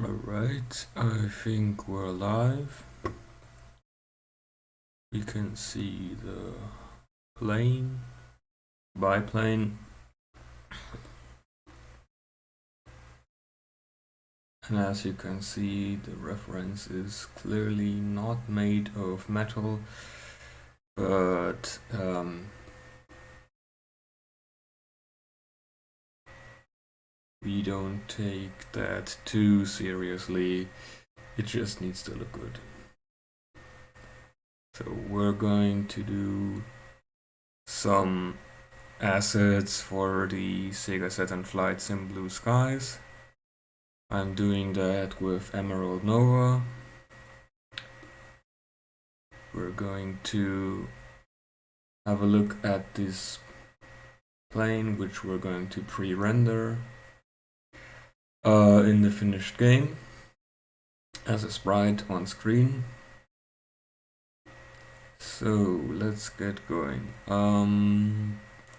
Alright, I think we're live. You can see the plane, biplane, and as you can see, the reference is clearly not made of metal, but we don't take that too seriously. It just needs to look good. So we're going to do some assets for the Sega Saturn flight sim Blue Skies. I'm doing that with Emerald Nova. We're going to have a look at this plane, which we're going to pre-render in the finished game as a sprite on screen. So let's get going.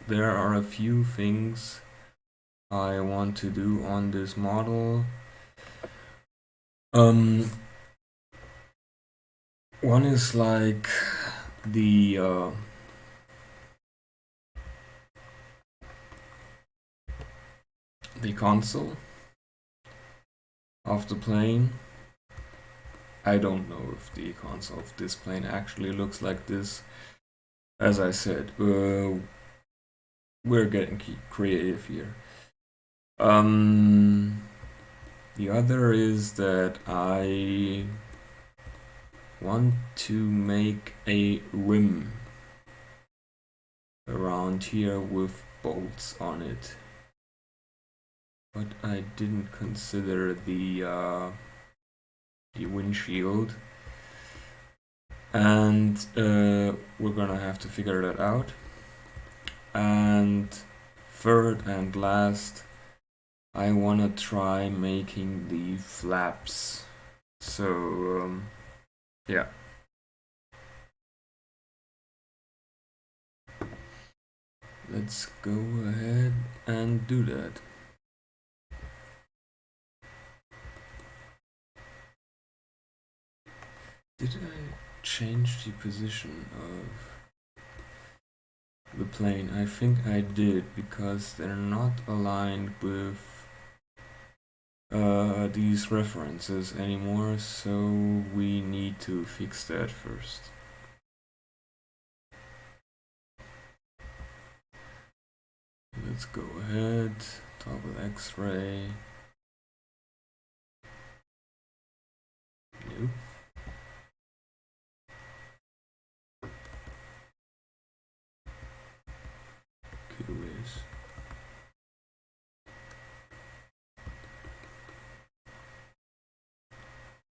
There are a few things I want to do on this model. One is like the console of the plane. I don't know if the console of this plane actually looks like this. As I said, we're getting creative here. The other is that I want to make a rim around here with bolts on it, but I didn't consider the windshield, and we're gonna have to figure that out. And third and last, I wanna try making the flaps. So yeah. Let's go ahead and do that. Did I change the position of the plane? I think I did, because they're not aligned with these references anymore, so we need to fix that first. Let's go ahead, toggle X-ray. Nope. Curious.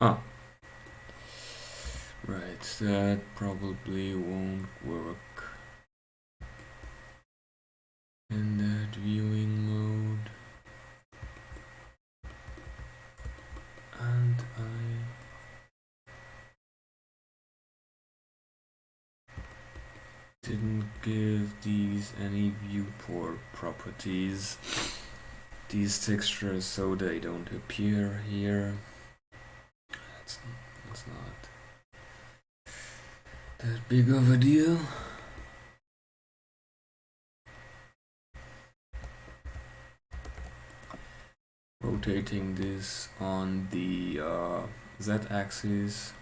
Ah. Right, that probably won't work in that viewing mode. And I didn't give these any viewport properties, these textures, so they don't appear here. That's not that big of a deal. Rotating this on the Z-axis.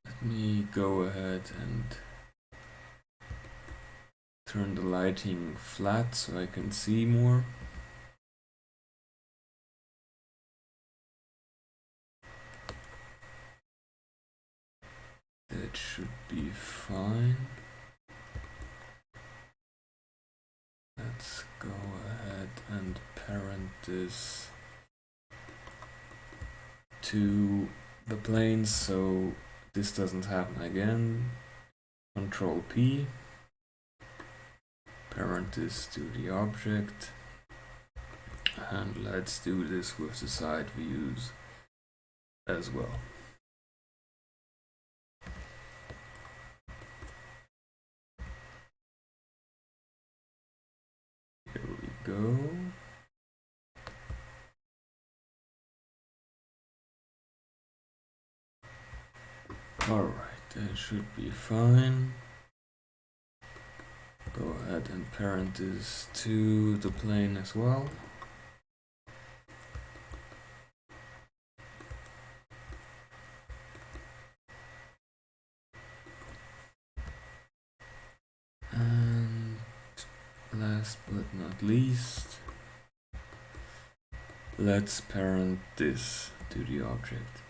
Let me go ahead and turn the lighting flat so I can see more. That should be fine. Let's go ahead and parent this to the plane so this doesn't happen again. Control P. Parent this to the object. And let's do this with the side views as well. go. Alright, that should be fine. Go ahead and parent this to the plane as well. And last but not least, let's parent this to the object.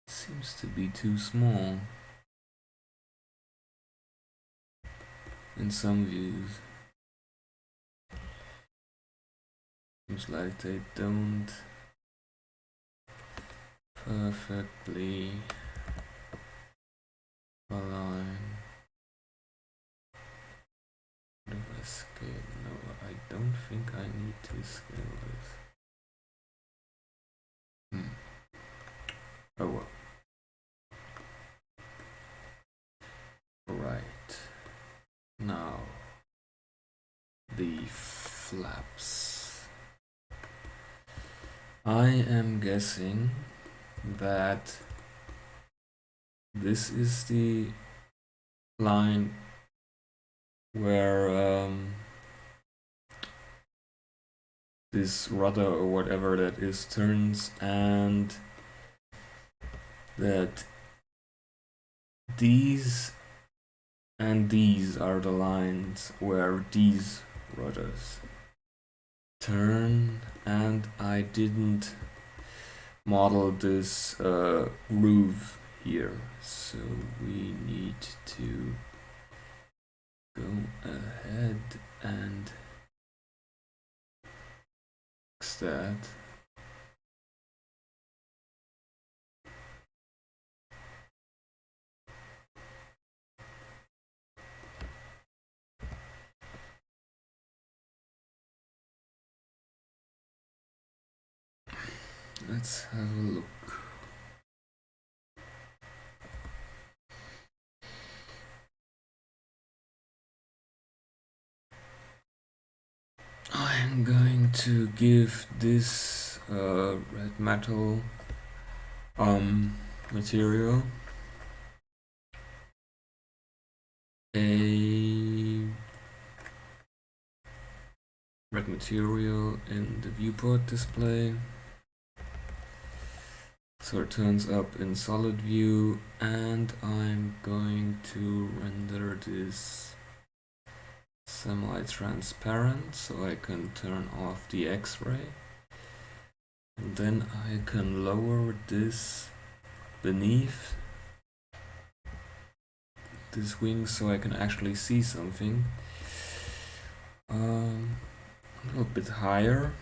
Seems to be too small in some views. Seems like they don't perfectly align. Do I scale? No, I don't think I need to scale this. Oh well. Right. Now, the flaps. I am guessing that this is the line where this rudder or whatever that is turns, and that these and these are the lines where these rudders turn, and I didn't model this groove here, so we need to go ahead and fix that. Let's have a look. I'm going to give this red metal material a red material in the viewport display, so it turns up in solid view, and I'm going to render this semi-transparent so I can turn off the X-ray, and then I can lower this beneath this wing so I can actually see something. A little bit higher.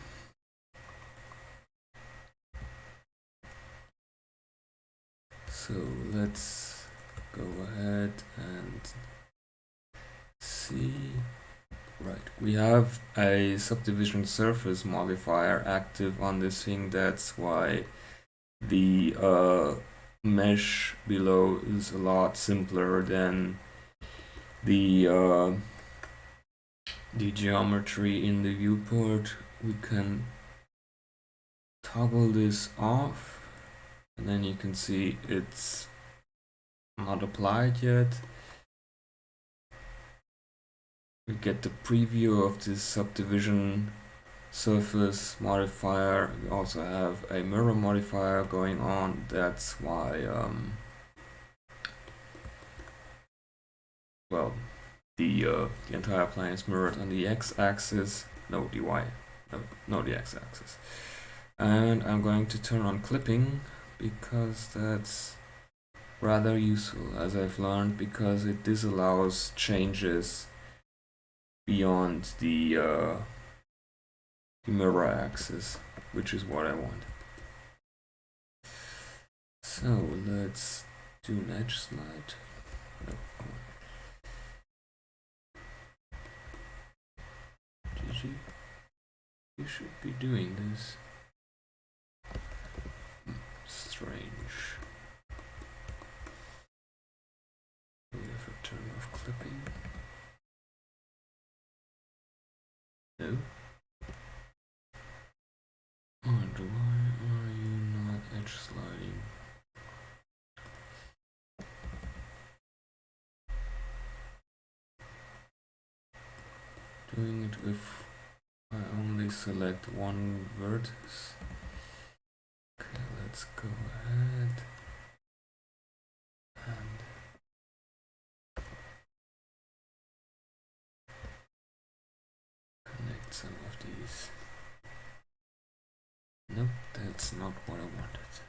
So let's go ahead and see. Right, we have a subdivision surface modifier active on this thing. That's why the mesh below is a lot simpler than the geometry in the viewport. We can toggle this off, and then you can see it's not applied yet. We get the preview of this subdivision surface modifier. We also have a mirror modifier going on. That's why well, the entire plane is mirrored on the x-axis. No, the y. No, the x-axis. And I'm going to turn on clipping because that's rather useful, as I've learned, because it disallows changes beyond the mirror axis, which is what I want. So let's do an edge slide. No, GG. You should be doing this. strange. We have a turn off clipping. No. And why are you not edge sliding? Doing it if I only select one vertex. Okay, let's go ahead and connect some of these. Nope, that's not what I wanted.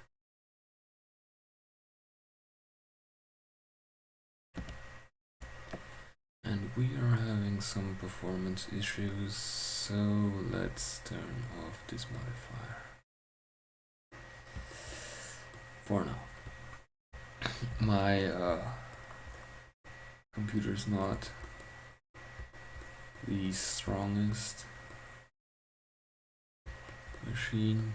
And we are having some performance issues, so let's turn off this modifier for now. My computer's not the strongest machine.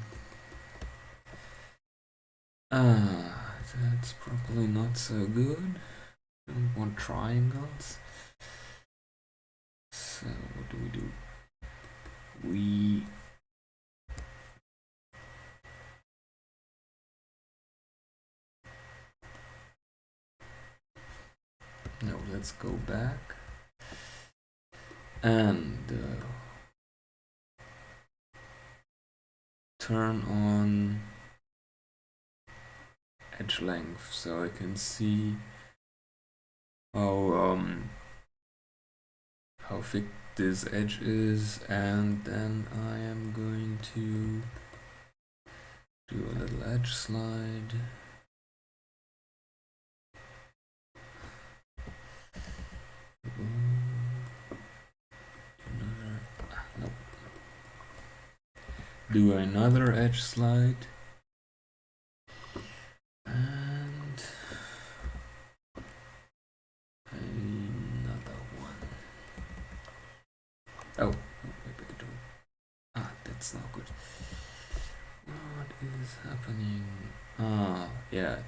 That's probably not so good. Don't want triangles. So what do? We no, let's go back and turn on edge length so I can see how thick this edge is, and then I am going to do a little edge slide. Do another edge slide. And another one. Oh, maybe I don't. That's not good. What is happening? Yeah,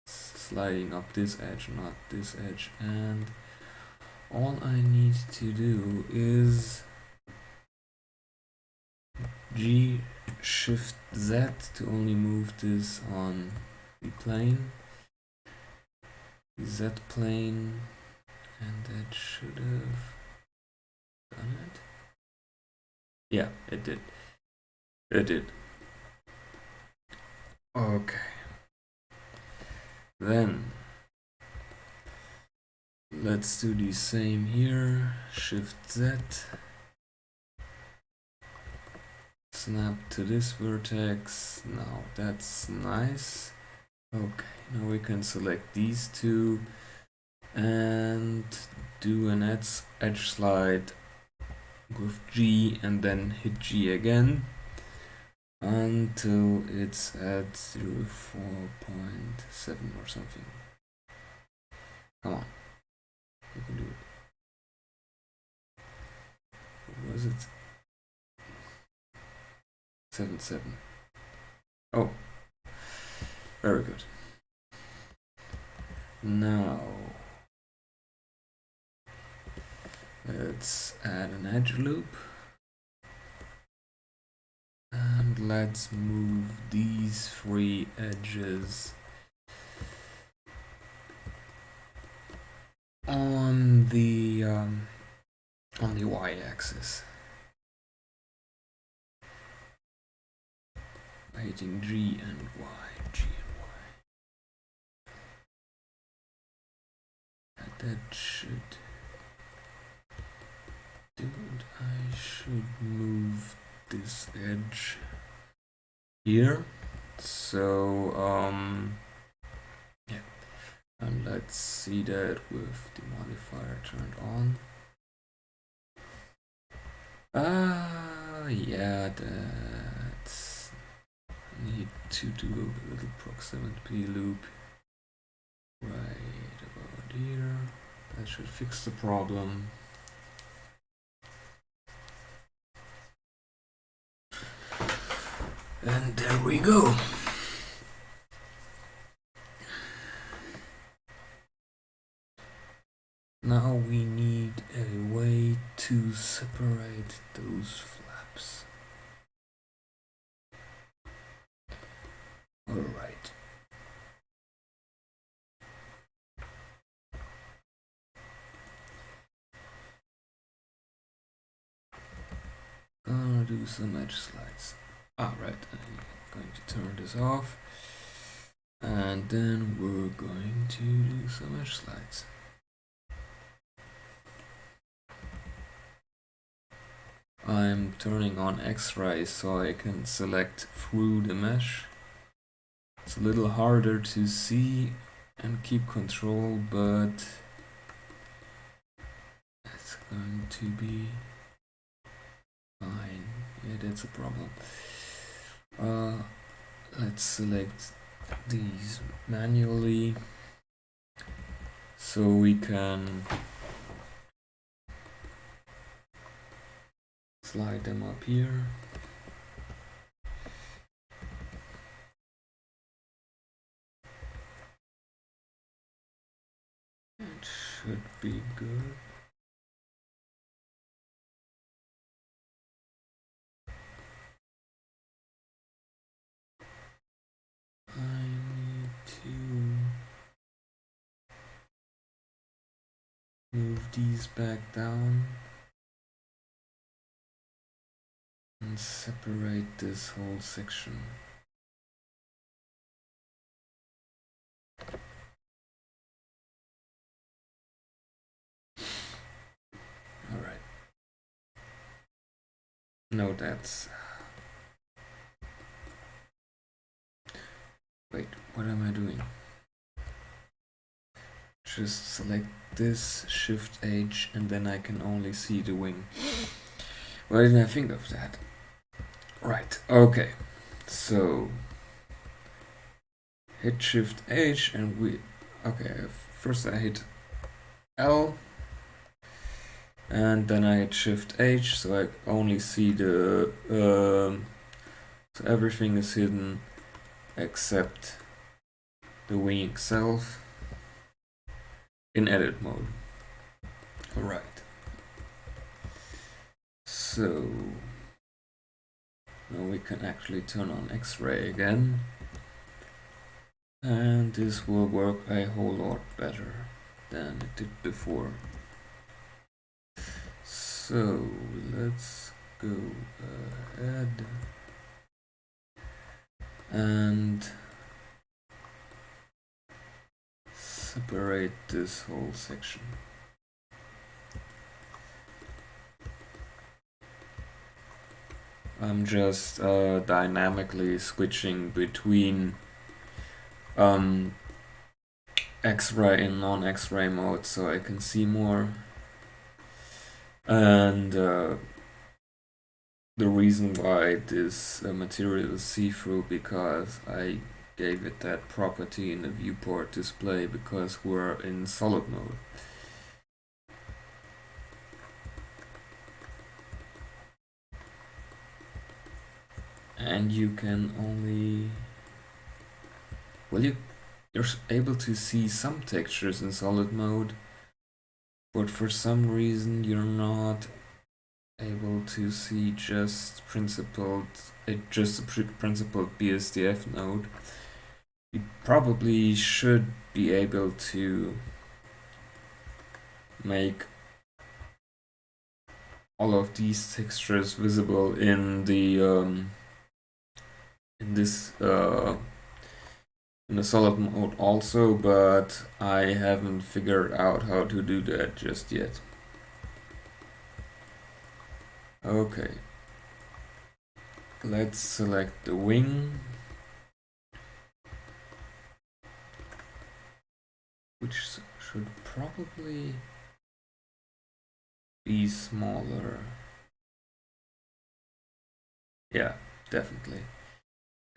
it's sliding up this edge, not this edge. And all I need to do is G Shift Z to only move this on Biplane, Z plane, and that should have done it. Yeah, it did. It did. Okay. Then let's do the same here. Shift Z. Snap to this vertex. Now that's nice. Okay, now we can select these two and do an edge slide with G and then hit G again until it's at 0.4.7 or something. Come on, you can do it. What was it? 7.7. Oh, very good. Now let's add an edge loop and let's move these three edges on the y-axis. Hitting G and Y, G and Y. And that should do it. I should move this edge here. So yeah. And let's see that with the modifier turned on. Yeah, that's need to do a little proximity loop right about here. That should fix the problem. And there we go. separate those flaps. Alright. Gonna do some edge slides. Alright, I'm going to turn this off. And then we're going to do some edge slides. I'm turning on X-ray so I can select through the mesh. It's a little harder to see and keep control, but it's going to be fine. Yeah, that's a problem. Let's select these manually so we can slide them up here. It should be good. I need to move these back down and separate this whole section. Alright. No, that's... Wait, what am I doing? Just select this, Shift H, and then I can only see the wing. Why didn't I think of that? Right, okay. So hit Shift H and we... Okay, first I hit L and then I hit Shift H so I only see the... so everything is hidden except the wing itself in edit mode. Alright. So now we can actually turn on X-ray again. And this will work a whole lot better than it did before. So let's go ahead and separate this whole section. I'm just dynamically switching between X-ray and non-X-ray mode so I can see more. And the reason why this material is see-through because I gave it that property in the viewport display because we're in solid mode. And you can only... Well, you're able to see some textures in solid mode, but for some reason you're not able to see just principled BSDF node. You probably should be able to make all of these textures visible in the in the solid mode also, but I haven't figured out how to do that just yet. Okay, let's select the wing, which should probably be smaller. Yeah, definitely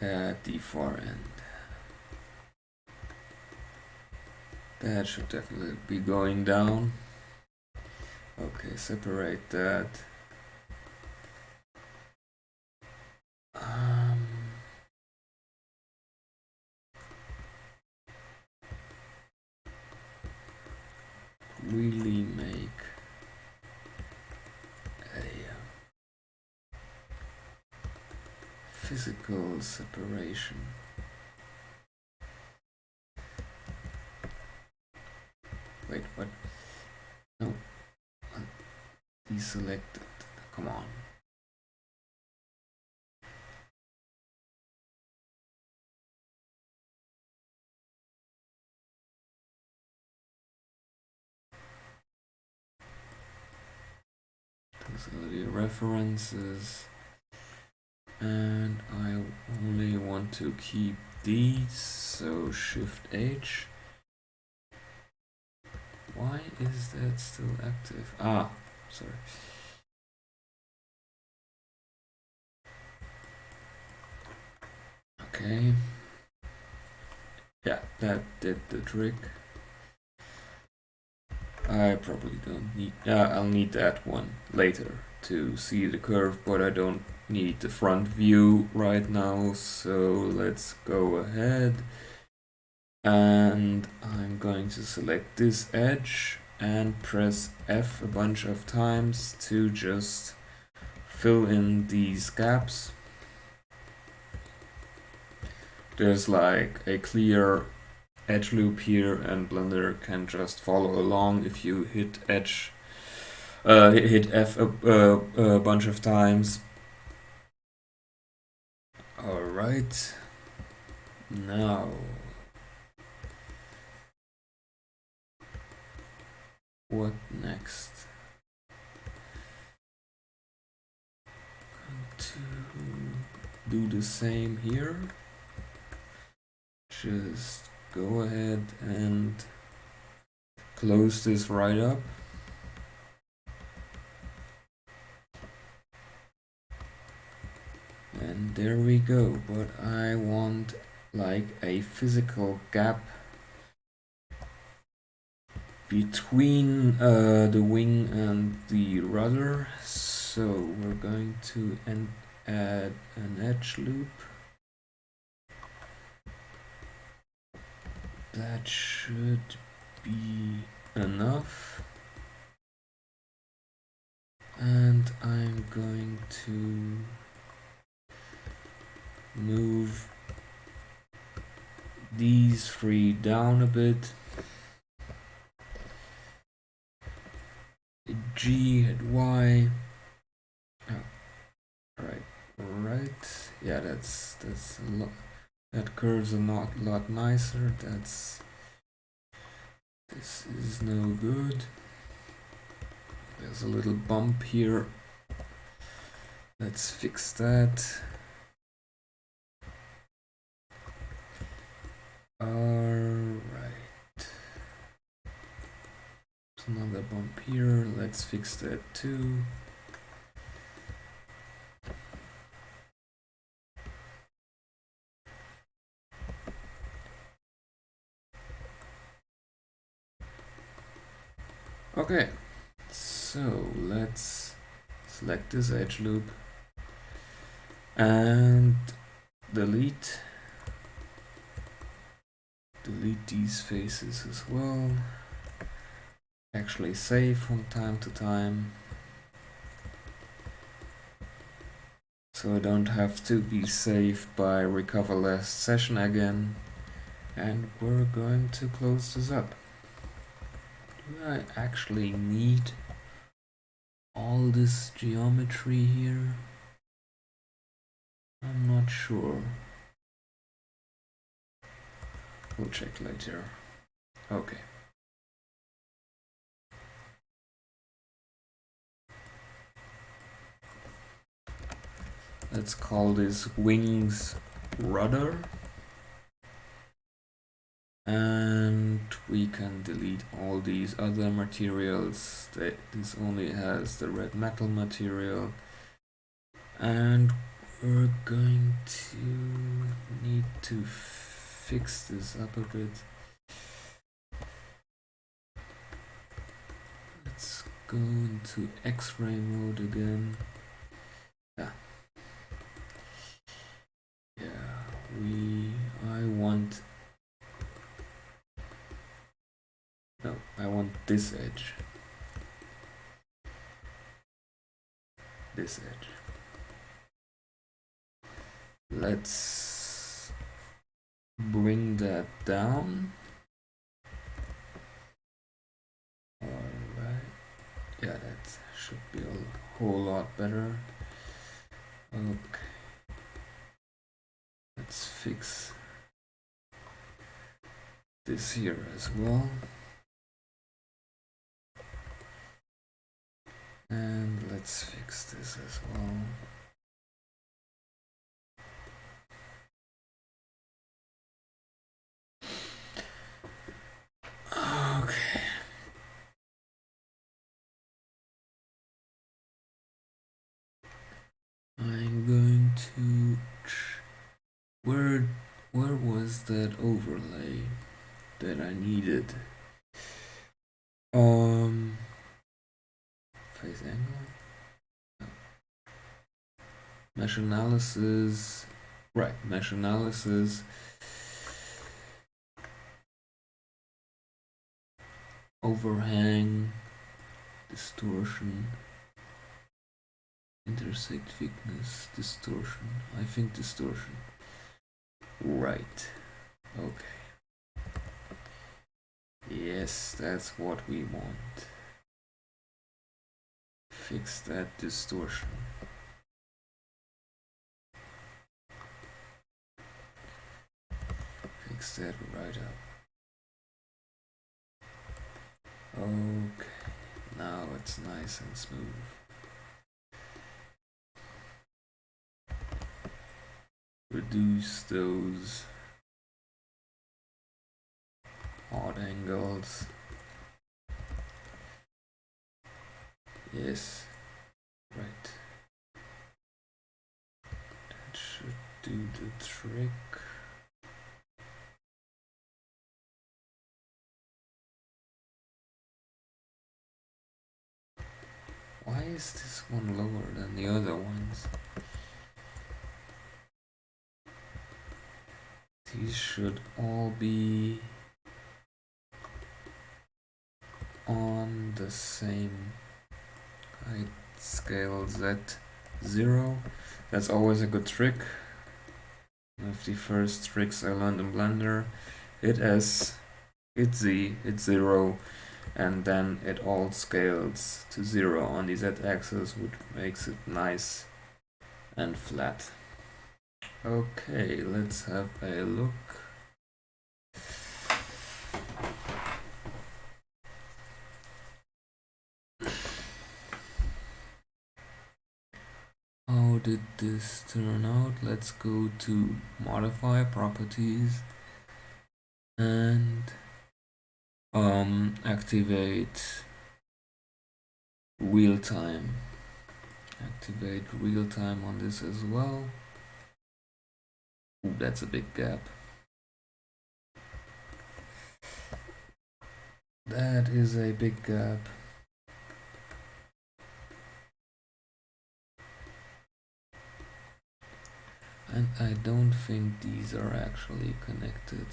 at the far end. That should definitely be going down. Okay, separate that. Really make a physical separation. Wait, what? No. Deselected. Come on. Those are the references. And I only want to keep these, so Shift H. Why is that still active? Ah, sorry. Okay. Yeah, that did the trick. I probably don't need... I'll need that one later to see the curve, but I don't need the front view right now, so let's go ahead. And I'm going to select this edge and press F a bunch of times to just fill in these gaps. There's like a clear edge loop here, and Blender can just follow along if you hit edge, hit F a bunch of times. Alright, now what next? To do the same here. Just go ahead and close this right up. And there we go, but I want like a physical gap between the wing and the rudder, so we're going to add an edge loop. That should be enough. And I'm going to move these three down a bit. Hit G, hit Y. Oh, right. Yeah, that's a lot. That curve's a lot nicer. This is no good. There's a little bump here. Let's fix that. Alright. There's another bump here. Let's fix that too. Okay, so let's select this edge loop and delete these faces as well. Actually save from time to time, so I don't have to be saved by recover last session again. And we're going to close this up. Do I actually need all this geometry here? I'm not sure. We'll check later. Okay. Let's call this wings rudder. And we can delete all these other materials. This only has the red metal material. And we're going to need to fix this up a bit. Let's go into X-ray mode again. I want this edge. This edge. Let's bring that down. Alright. Yeah, that should be a whole lot better. Okay. Let's fix this here as well. And let's fix this as well. Okay. I'm going to where was that overlay that I needed? Phase angle. Mesh analysis. Right, mesh analysis. Overhang, distortion, intersect thickness, distortion. I think distortion. Right. Okay. Yes, that's what we want. Fix that distortion. Fix that right up. Okay, now it's nice and smooth. Reduce those odd angles. Yes, right. That should do the trick. Why is this one lower than the other ones? These should all be on the same height scale Z0. That's always a good trick. One of the first tricks I learned in Blender. Hit S, hit Z, hit 0, and then it all scales to 0 on the Z-axis, which makes it nice and flat. Okay, let's have a look. How did this turn out? Let's go to modify properties and activate real time. Activate real time on this as well. Ooh, that's a big gap. That is a big gap. And I don't think these are actually connected.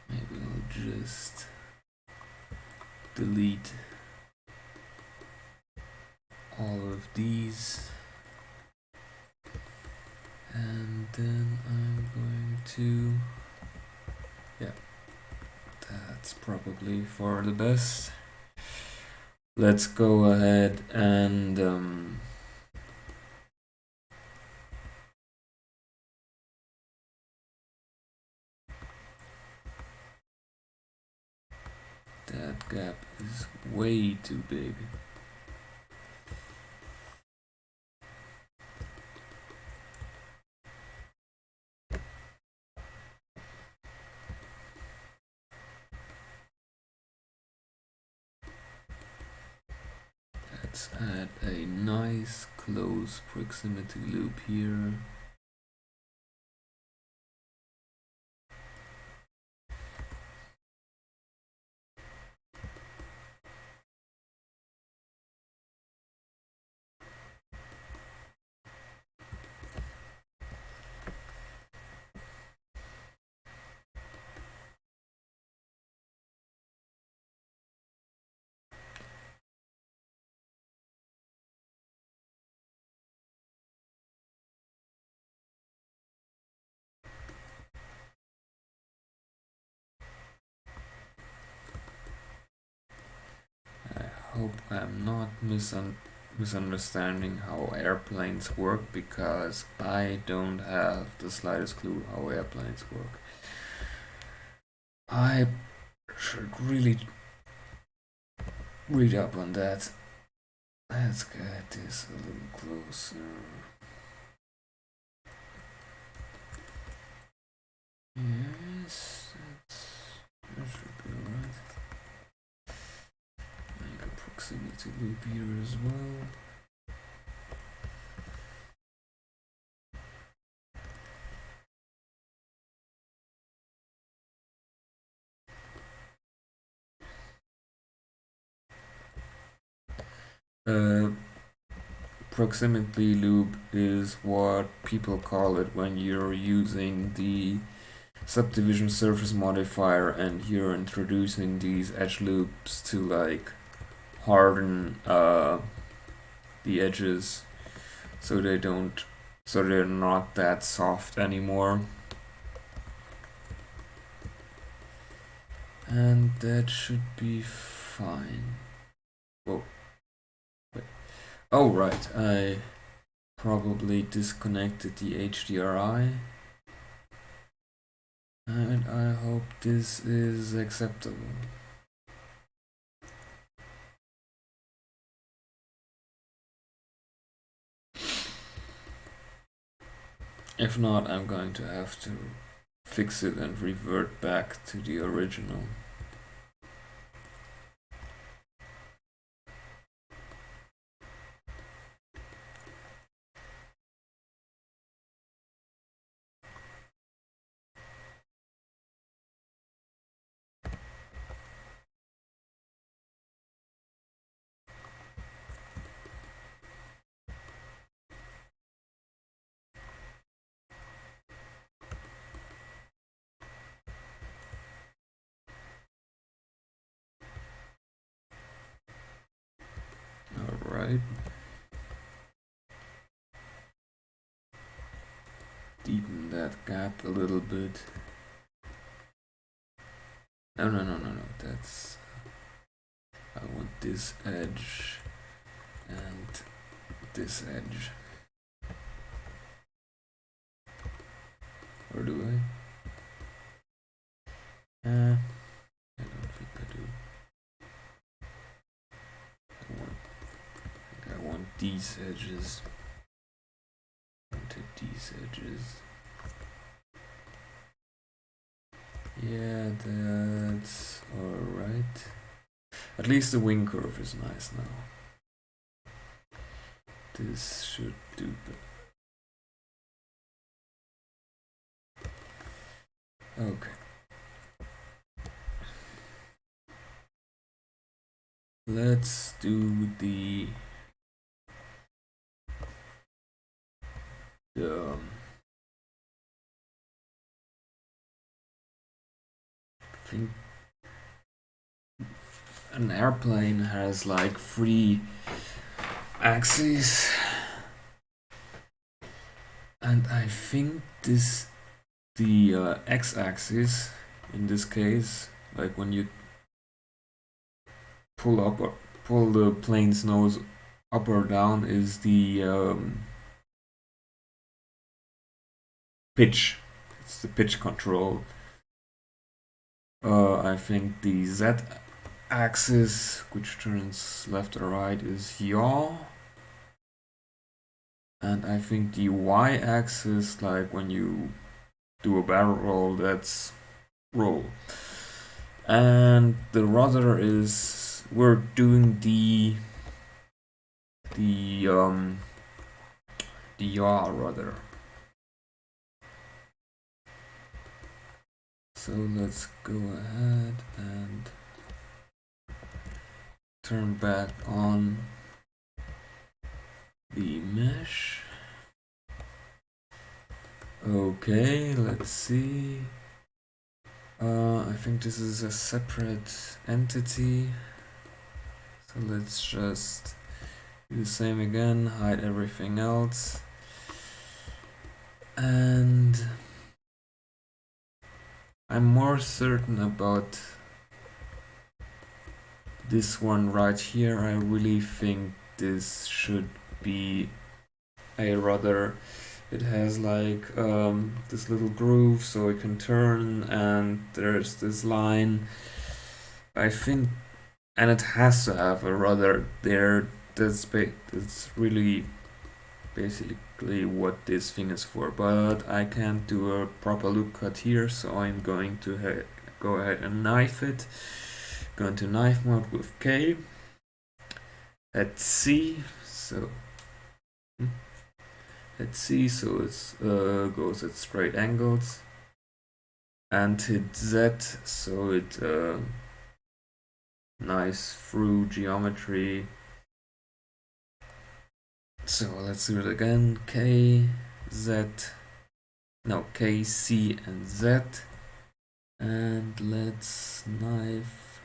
Maybe I'll just delete all of these. And then I'm going to, yeah, that's probably for the best. Let's go ahead and that gap is way too big. Let's add a nice close proximity loop here. hope I'm not misunderstanding how airplanes work, because I don't have the slightest clue how airplanes work. I should really read up on that. Let's get this a little closer. Yes, that should be alright. Make a proximity loop here as well. Proximity loop is what people call it when you're using the subdivision surface modifier and you're introducing these edge loops to like harden the edges so they're not that soft anymore. And that should be fine. Whoa. Wait. Oh right, I probably disconnected the HDRI. And I hope this is acceptable. If not, I'm going to have to fix it and revert back to the original. Alright. Deepen that gap a little bit. No, that's... I want this edge and this edge. Or do I? I don't think I do. I want these edges. I wanted these edges. Yeah, that's alright. At least the wing curve is nice now. This should do better. Okay. Let's do the I think an airplane has like 3 axes, and I think the x-axis in this case, like when you pull up or pull the plane's nose up or down, is the pitch. It's the pitch control. I think the z-axis, which turns left or right, is yaw. And I think the y-axis, like when you do a barrel roll, that's roll. And the rudder is, we're doing the yaw rudder. So let's go ahead and turn back on the mesh. Okay, let's see. I think this is a separate entity. So let's just do the same again, hide everything else. And I'm more certain about this one right here, I really think this should be a rudder. It has like this little groove so it can turn, and there's this line. I think, and it has to have a rudder there. That's really basically what this thing is for. But I can't do a proper loop cut here, so I'm going to go ahead and knife it. Go into knife mode with K. At C, so at C, so it goes at straight angles, and hit Z, so it nice through geometry. So let's do it again. K, Z, no, K, C, and Z, and let's knife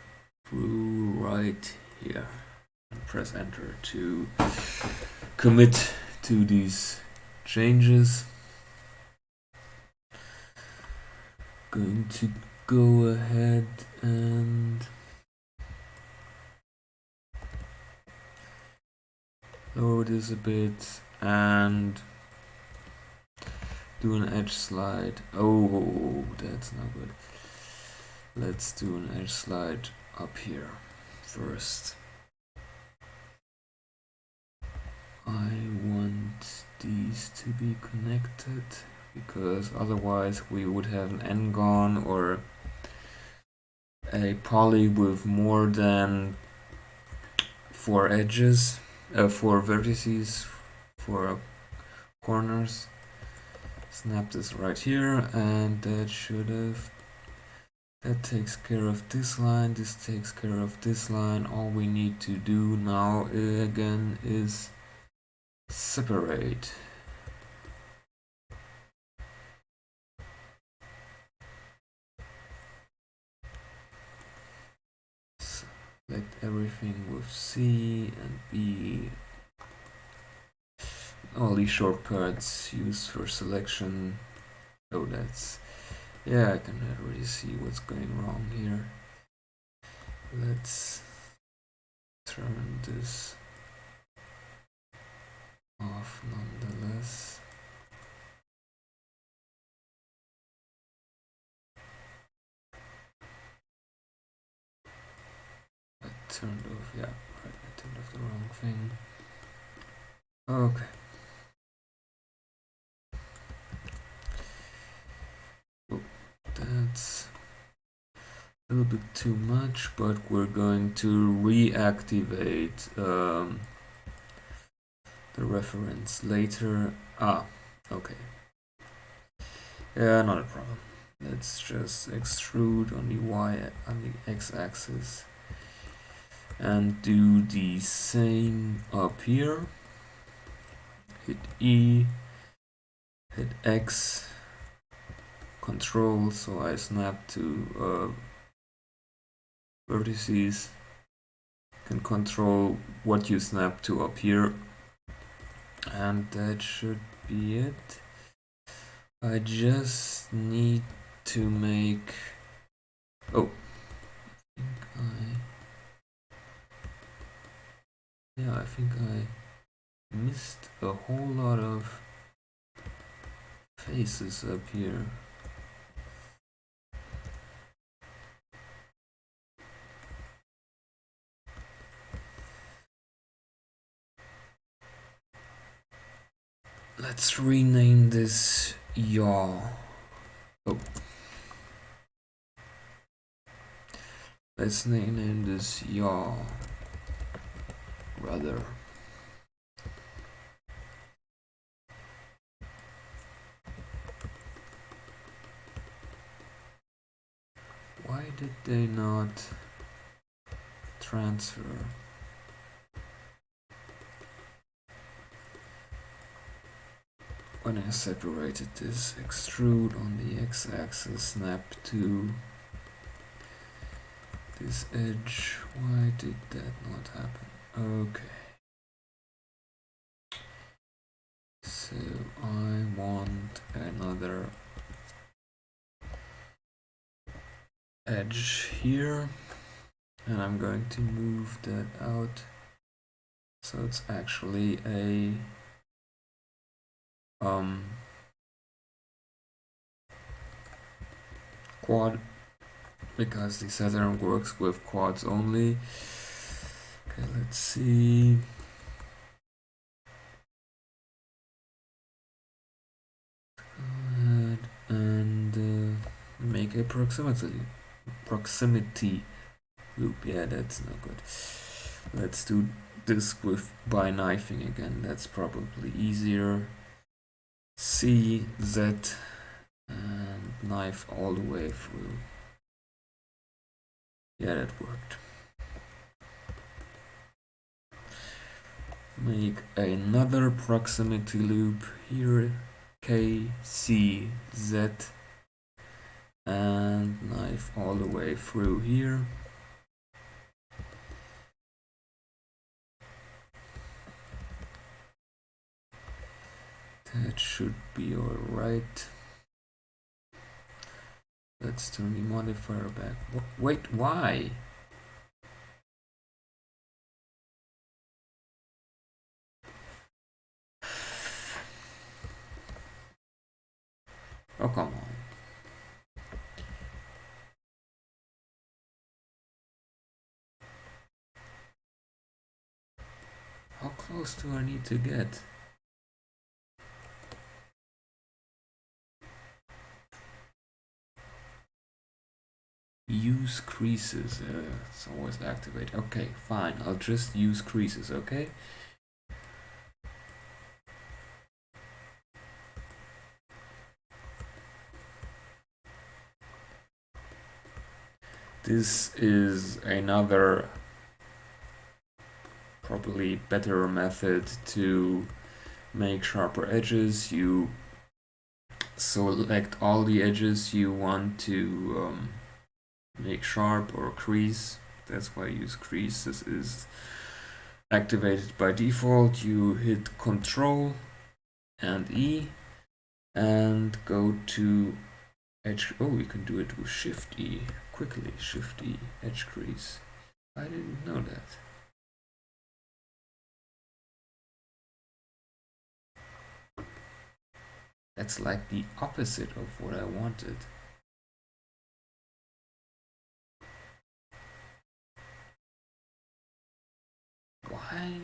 through right here. And press enter to commit to these changes. Going to go ahead and lower this a bit and do an edge slide. Oh, that's not good. Let's do an edge slide up here first. I want these to be connected, because otherwise we would have an n-gon or a poly with more than 4 edges, 4 vertices, 4 corners. Snap this right here, and that takes care of this line, this takes care of this line. All we need to do now again is separate. Select everything with C and B. All these shortcuts used for selection. Oh, that's... yeah, I can already see what's going wrong here. Let's turn this off nonetheless. I turned off, yeah, right, I turned off the wrong thing. Okay. Oh, that's a little bit too much, but we're going to reactivate the reference later. Ah, okay. Yeah, not a problem. Let's just extrude on the x-axis and do the same up here. Hit E, hit X, Control, so I snap to vertices. Can control what you snap to up here, and that should be it. I just need to make... oh, I think I missed a whole lot of faces up here. Let's rename this yaw. Oh. Let's name this yaw, rather. Why did they not transfer? When I separated this extrude on the x-axis, snap to this edge, why did that not happen? Okay. So I want another edge here, and I'm going to move that out so it's actually a quad, because the Saturn works with quads only. Okay, let's see. And make a proximity loop. Yeah, that's not good. Let's do this with by knifing again. That's probably easier. C, Z, and knife all the way through. Yeah, that worked. Make another proximity loop here. K, C, Z, and knife all the way through here. That should be alright. Let's turn the modifier back. Wait, why? Oh, come on. How close do I need to get? Use creases. It's always activate. Okay, fine. I'll just use creases, okay? This is another probably better method to make sharper edges. You select all the edges you want to make sharp or crease. That's why I use crease. This is activated by default. You hit Control and E and go to edge. Oh, you can do it with Shift E quickly. Shift E, edge crease. I didn't know that. That's like the opposite of what I wanted. Why?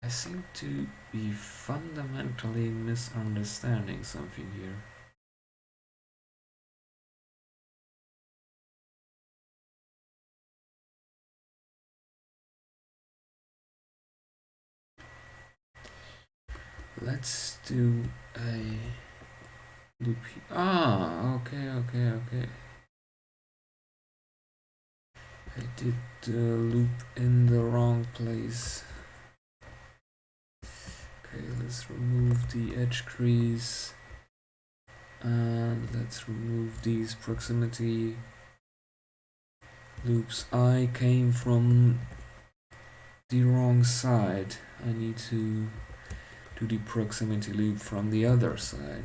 I seem to be fundamentally misunderstanding something here. Let's do a loop here. Ah, okay. I did the loop in the wrong place. Okay, let's remove the edge crease. And let's remove these proximity loops. I came from the wrong side. I need to do the proximity loop from the other side.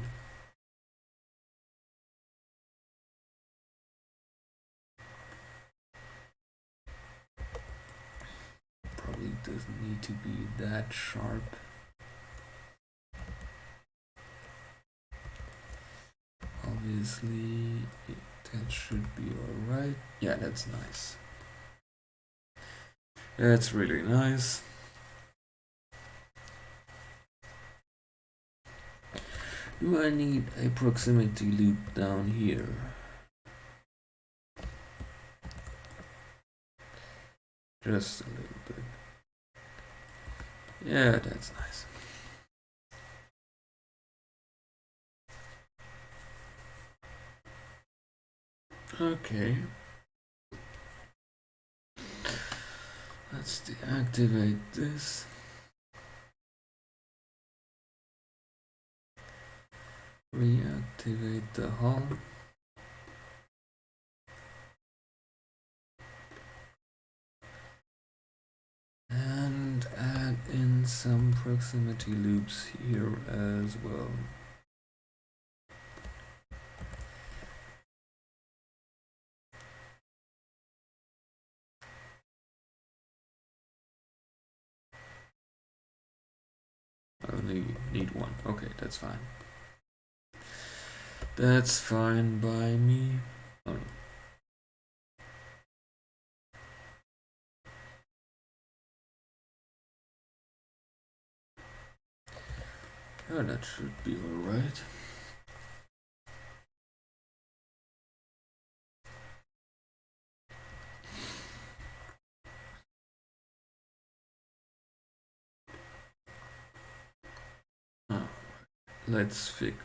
Probably doesn't need to be that sharp. Obviously, that should be alright. Yeah, that's nice. That's really nice. Do I need a proximity loop down here? Just a little bit. Yeah, that's nice. Okay. Let's deactivate this. Reactivate the hull. And add in some proximity loops here as well. only need one. Okay, that's fine. That's fine by me. Oh. Oh, that should be alright. Oh, let's fix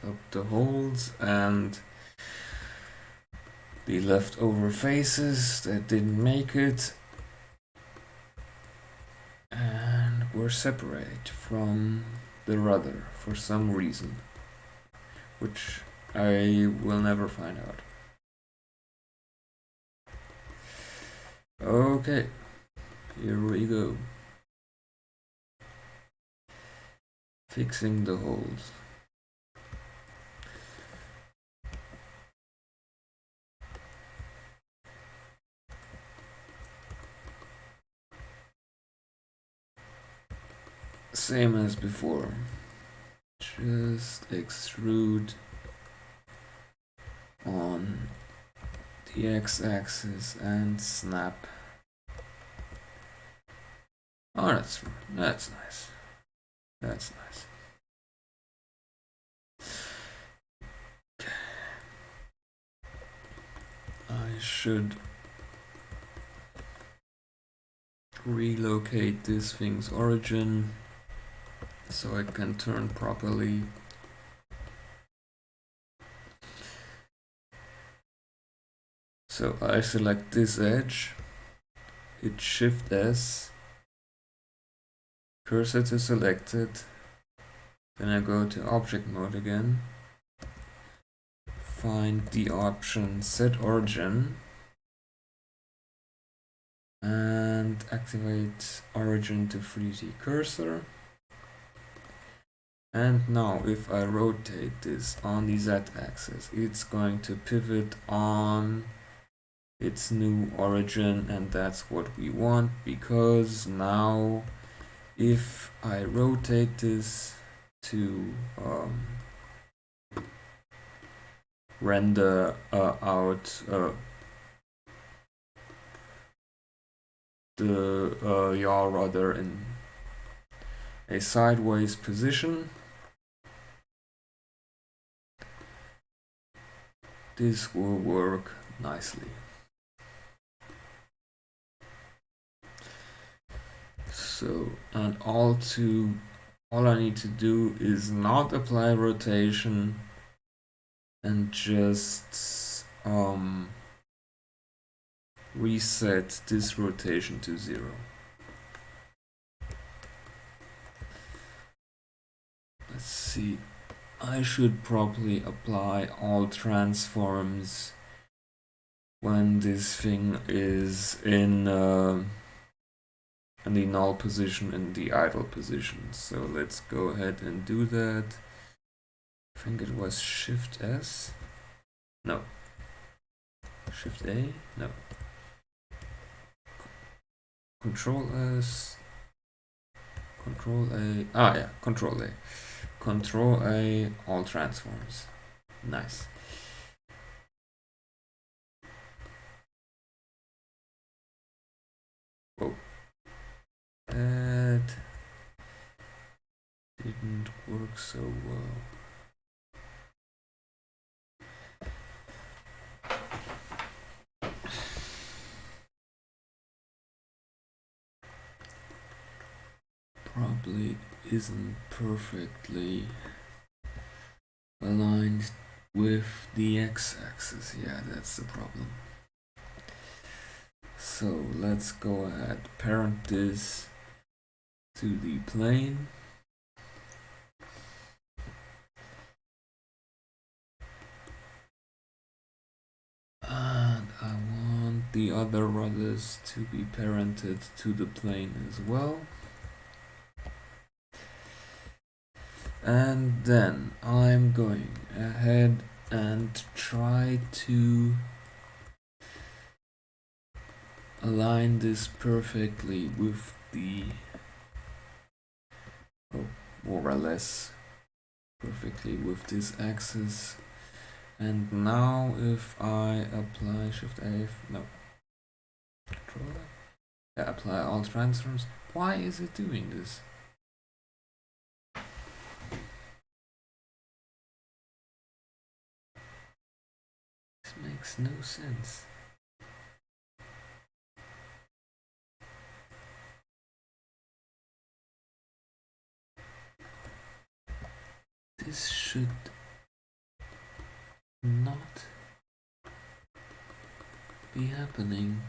up the holes and the leftover faces that didn't make it. And we're separated from the rudder for some reason, which I will never find out. Okay, here we go. Fixing the holes. Same as before. Just extrude on the x-axis and snap. Oh, that's nice. That's nice. I should relocate this thing's origin so it can turn properly. So I select this edge, hit Shift S, cursor to selected, then I go to object mode again, find the option set origin, and activate origin to 3D cursor. And now if I rotate this on the z-axis, it's going to pivot on its new origin, and that's what we want, because now if I rotate this to render out the yaw rudder in a sideways position, this will work nicely. So, and all I need to do is not apply rotation and just reset this rotation to 0. Let's see. I should probably apply all transforms when this thing is in the null position and the idle position. So let's go ahead and do that. I think it was Shift S. No. Shift A? No. Control S. Control A. Ah, yeah. Control A. Control A, all transforms. Nice. Whoa. That didn't work so well. Probably isn't perfectly aligned with the x-axis. Yeah, that's the problem. So let's go ahead, parent this to the plane. And I want the other rudders to be parented to the plane as well. And then I'm going ahead and try to align this perfectly with the more or less perfectly with this axis. And now if I apply Shift A, no, Control A, yeah, apply all transforms, why is it doing this? This makes no sense. This should not be happening.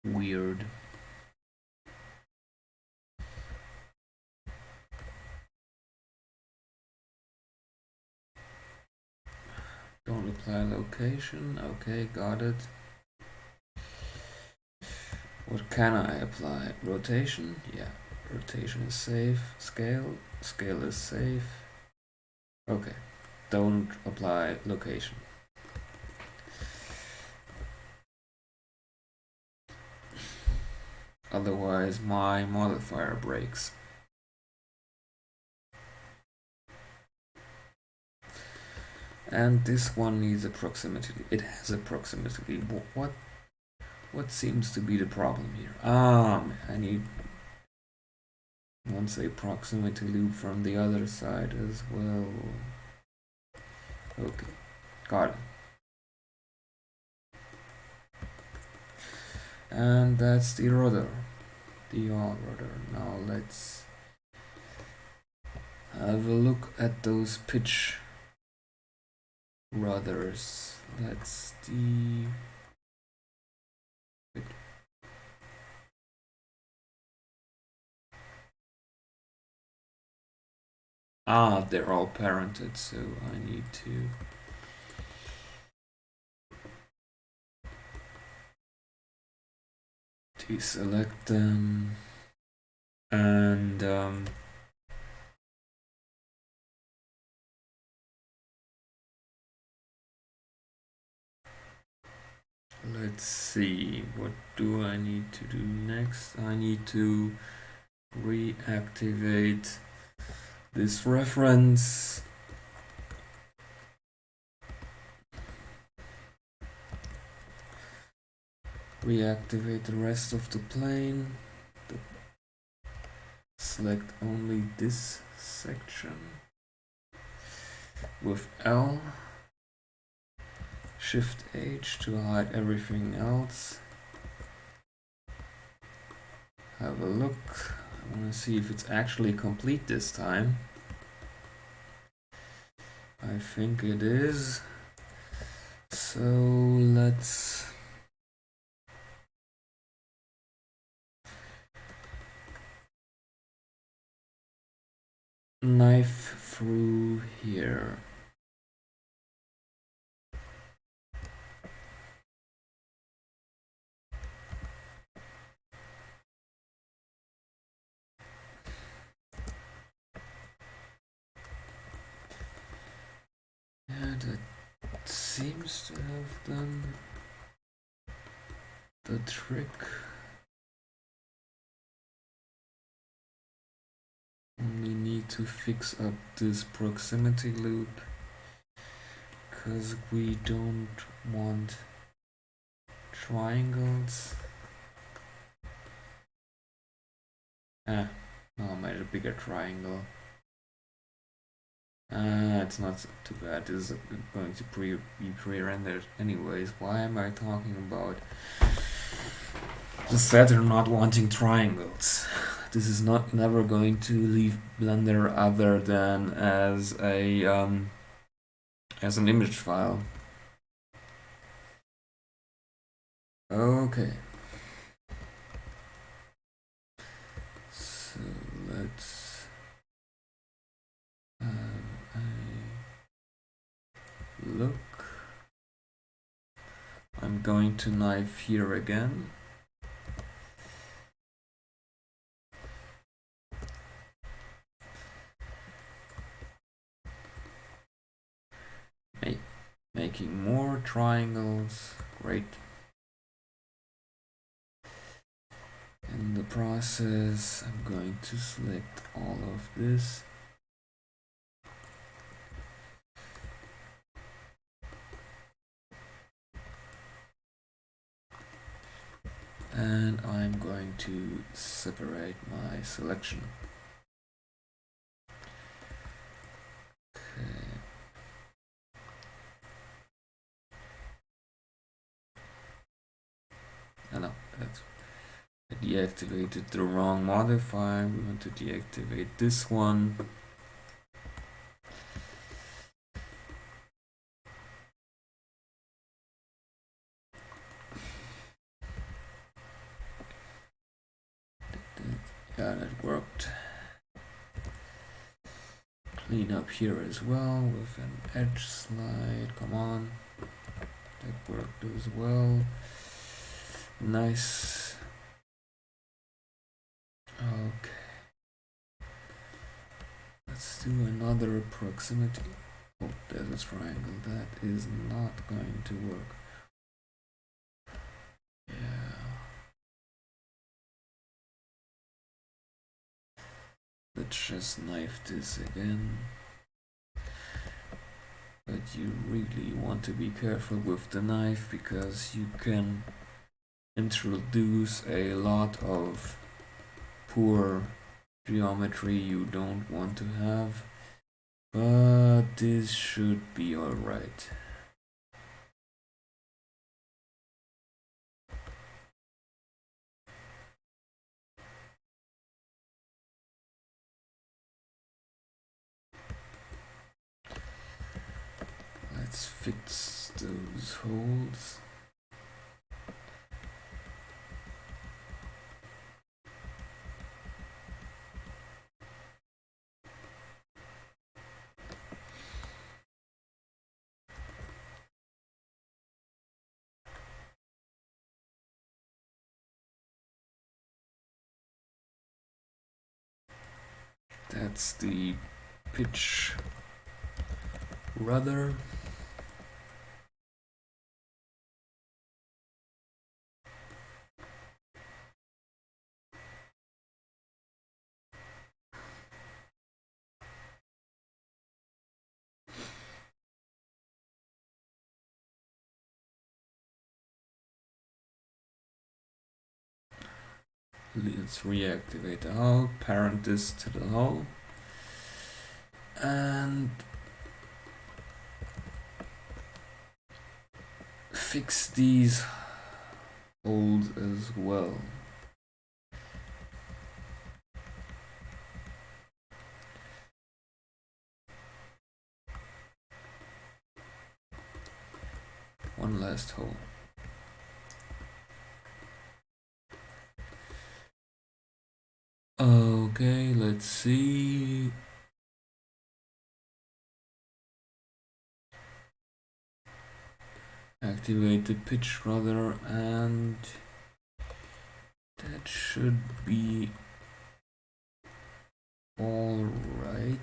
Weird. Don't apply location. Okay, got it. What can I apply? Rotation? Yeah, rotation is safe. Scale? Scale is safe. Okay, don't apply location. Otherwise my modifier breaks. And this one needs a proximity. It has a proximity. What seems to be the problem here? I need once a proximity loop from the other side as well. Okay, got it. And that's the rudder, the yaw rudder. Now let's have a look at those pitch rudders. That's the they're all parented, so I need to deselect them and let's see, what do I need to do next? I need to reactivate this reference. Reactivate the rest of the plane. Select only this section with L. Shift H to hide everything else. Have a look. I want to see if it's actually complete this time. I think it is. So let's knife through here. Yeah, that seems to have done the trick. Only need to fix up this proximity loop, because we don't want triangles. No, I made a bigger triangle. It's not too bad. This is going to be pre-rendered anyways. Why am I talking about the Saturn not wanting triangles? This is never going to leave Blender other than as a as an image file. Okay. So let's have a look. I'm going to knife here again. making more triangles. Great. In the process, I'm going to select all of this. And I'm going to separate my selection. Okay. Oh no, I deactivated the wrong modifier. We want to deactivate this one. Yeah, that worked. Clean up here as well with an edge slide. Come on. That worked as well. Nice. Okay. Let's do another proximity. Oh, there's a triangle. That is not going to work. Yeah. Let's just knife this again. But you really want to be careful with the knife because you can introduce a lot of poor geometry you don't want to have. But this should be alright. Let's fix those holes. That's the pitch rudder. Let's reactivate the hull, parent this to the hull, and fix these holes as well. One last hole. Okay, let's see. Activate the pitch rudder, and that should be all right.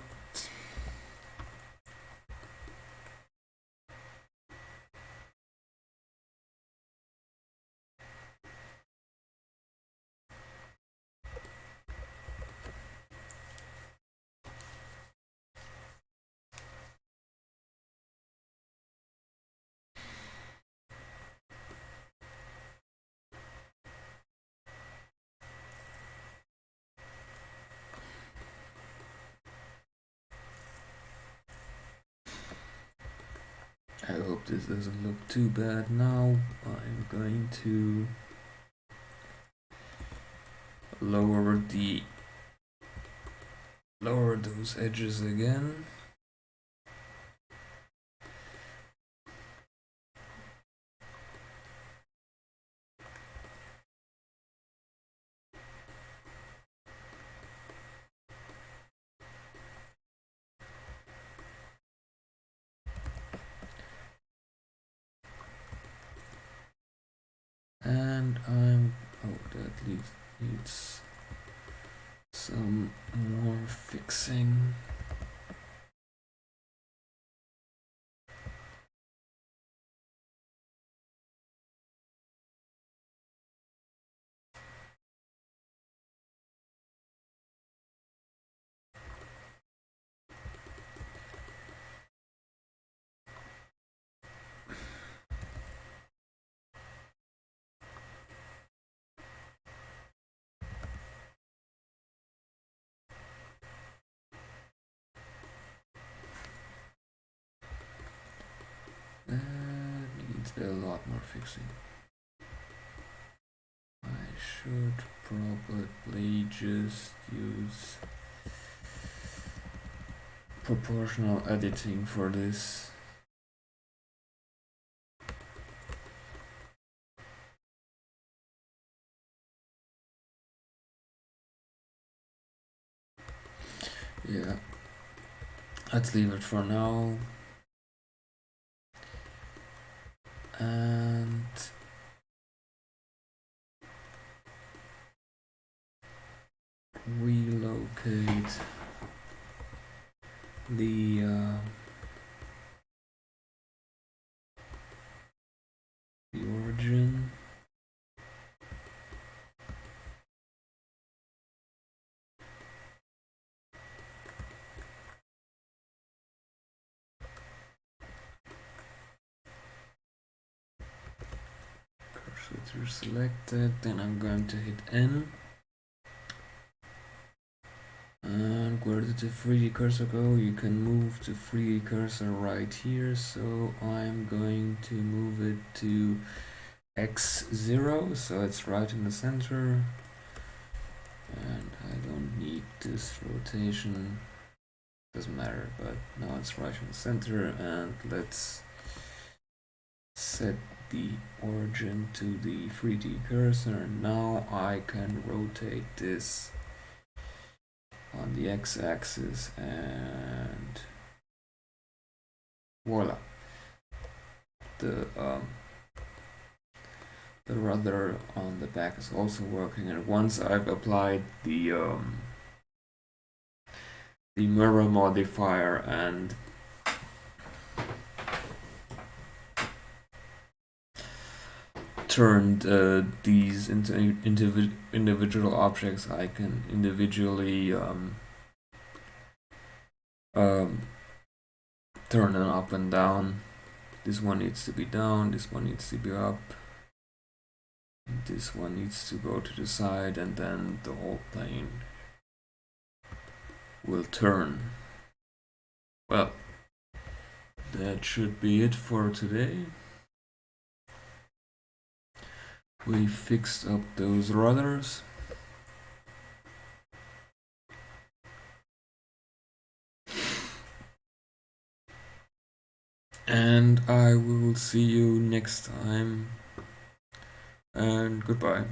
I hope this doesn't look too bad now. I'm going to lower those edges again. And that needs some more fixing. That needs a lot more fixing. I should probably just use proportional editing for this. Yeah, let's leave it for now. And relocate the origin. Cursor selected, then I'm going to hit N. And where did the 3D cursor go? You can move the 3D cursor right here, so I'm going to move it to X0, so it's right in the center. And I don't need this rotation, doesn't matter, but now it's right in the center. And let's set the origin to the 3D cursor. Now I can rotate this on the x-axis and voila, the rudder on the back is also working. And once I've applied the mirror modifier and turned these into individual objects, I can individually turn them up and down. This one needs to be down, this one needs to be up, this one needs to go to the side, and then the whole plane will turn. Well, that should be it for today. We fixed up those rudders. And I will see you next time. And goodbye.